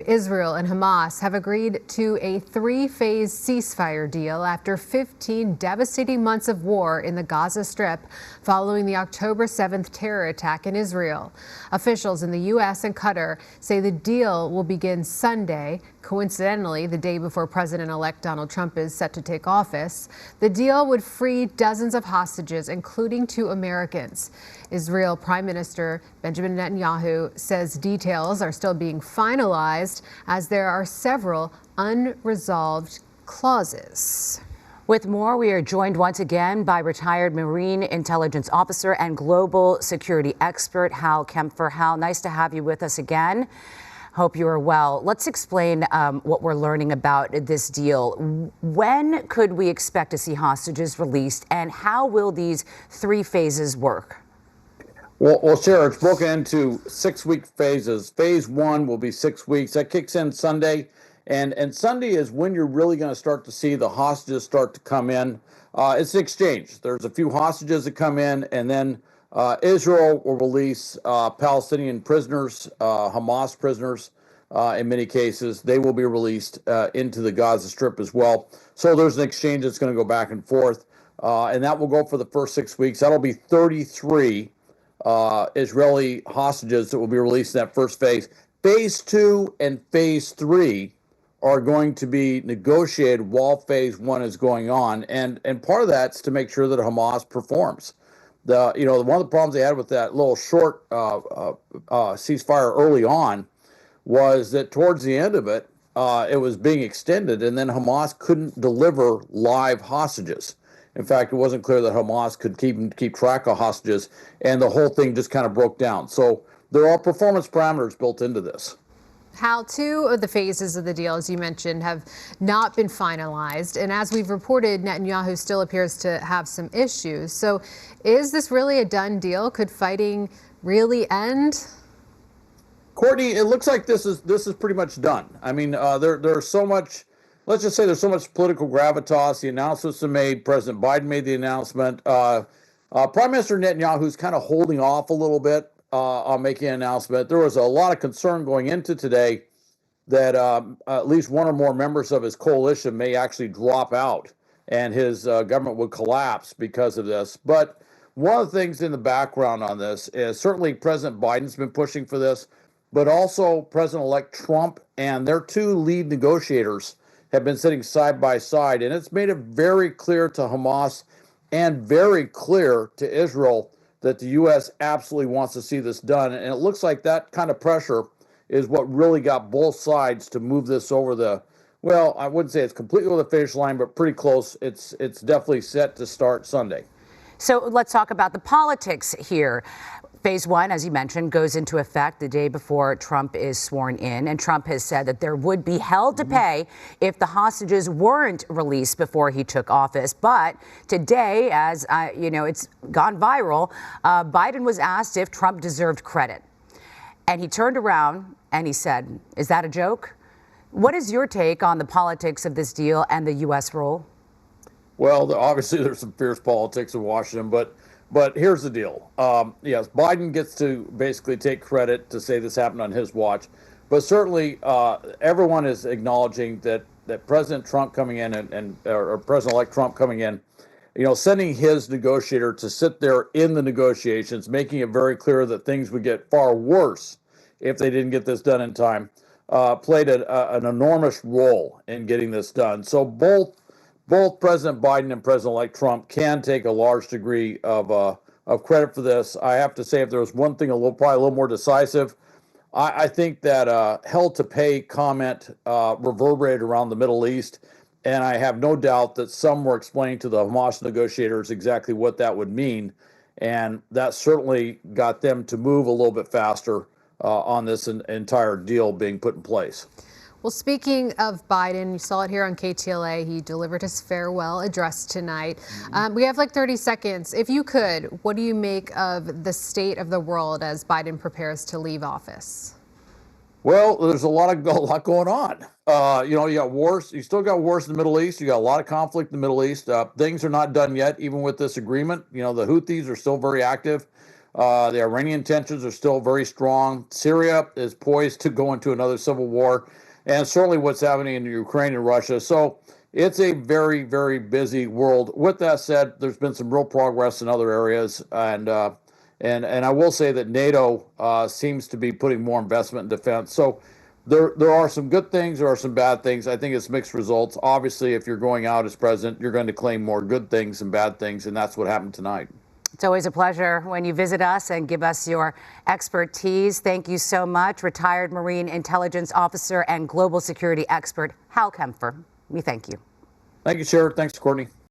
Israel and Hamas have agreed to a three-phase ceasefire deal after 15 devastating months of war in the Gaza Strip following the October 7th terror attack in Israel. Officials in the U.S. and Qatar say the deal will begin Sunday, coincidentally the day before President-elect Donald Trump is set to take office. The deal would free dozens of hostages, including 2 Americans. Israel Prime Minister Benjamin Netanyahu says details are still being finalized as there are several unresolved clauses. With more, we are joined once again by retired Marine intelligence officer and global security expert Hal Kempfer. Hal, nice to have you with us again. Hope you are well. Let's explain what we're learning about this deal. When could we expect to see hostages released, and how will these 3 phases work? Well, Sarah, it's broken into 6-week phases. Phase 1 will be 6 weeks. That kicks in Sunday. And Sunday is when you're really going to start to see the hostages start to come in. It's an exchange. There's a few hostages that come in, and then Israel will release Palestinian prisoners, Hamas prisoners in many cases. They will be released into the Gaza Strip as well. So there's an exchange that's going to go back and forth, and that will go for the first 6 weeks. That'll be 33 Israeli hostages that will be released in that first phase. Phase 2 and Phase 3 are going to be negotiated while Phase 1 is going on, and part of that's to make sure that Hamas performs. One of the problems they had with that little short ceasefire early on was that towards the end of it, it was being extended, and then Hamas couldn't deliver live hostages. In fact, it wasn't clear that Hamas could keep track of hostages, and the whole thing just kind of broke down. So there are performance parameters built into this. Hal, 2 of the phases of the deal, as you mentioned, have not been finalized. And as we've reported, Netanyahu still appears to have some issues. So is this really a done deal? Could fighting really end? Courtney, it looks like this is pretty much done. I mean, there's so much, let's just say there's so much political gravitas. The announcements are made. President Biden made the announcement. Prime Minister Netanyahu's kind of holding off a little bit on making an announcement. There was a lot of concern going into today that at least one or more members of his coalition may actually drop out and his government would collapse because of this. But one of the things in the background on this is certainly President Biden's been pushing for this, but also President-elect Trump and their 2 lead negotiators have been sitting side by side. And it's made it very clear to Hamas and very clear to Israel that the U.S. absolutely wants to see this done. And it looks like that kind of pressure is what really got both sides to move this over the, well, I wouldn't say it's completely over the finish line, but pretty close. It's definitely set to start Sunday. So let's talk about the politics here. Phase 1, as you mentioned, goes into effect the day before Trump is sworn in. And Trump has said that there would be hell to pay if the hostages weren't released before he took office. But today, as it's gone viral, Biden was asked if Trump deserved credit. And he turned around and he said, "Is that a joke?" What is your take on the politics of this deal and the U.S. role? Well, obviously there's some fierce politics in Washington, but here's the deal. Yes, Biden gets to basically take credit to say this happened on his watch. But certainly everyone is acknowledging that President Trump coming in or President-elect Trump coming in, sending his negotiator to sit there in the negotiations, making it very clear that things would get far worse if they didn't get this done in time, played an enormous role in getting this done. So both President Biden and President-elect Trump can take a large degree of credit for this. I have to say, if there was one thing probably a little more decisive, I think that hell to pay comment reverberated around the Middle East, and I have no doubt that some were explaining to the Hamas negotiators exactly what that would mean, and that certainly got them to move a little bit faster on this entire deal being put in place. Well, speaking of Biden, you saw it here on KTLA. He delivered his farewell address tonight. We have like 30 seconds. If you could, what do you make of the state of the world as Biden prepares to leave office? Well, there's a lot going on. You got wars. You still got wars in the Middle East. You got a lot of conflict in the Middle East. Things are not done yet, even with this agreement. The Houthis are still very active. The Iranian tensions are still very strong. Syria is poised to go into another civil war, and certainly what's happening in Ukraine and Russia. So it's a very, very busy world. With that said, there's been some real progress in other areas, and I will say that NATO seems to be putting more investment in defense. So there are some good things, there are some bad things. I think it's mixed results. Obviously, if you're going out as president, you're going to claim more good things than bad things, and that's what happened tonight. It's always a pleasure when you visit us and give us your expertise. Thank you so much, retired Marine Intelligence Officer and Global Security Expert Hal Kempfer. We thank you. Thank you, Sarah. Thanks, Courtney.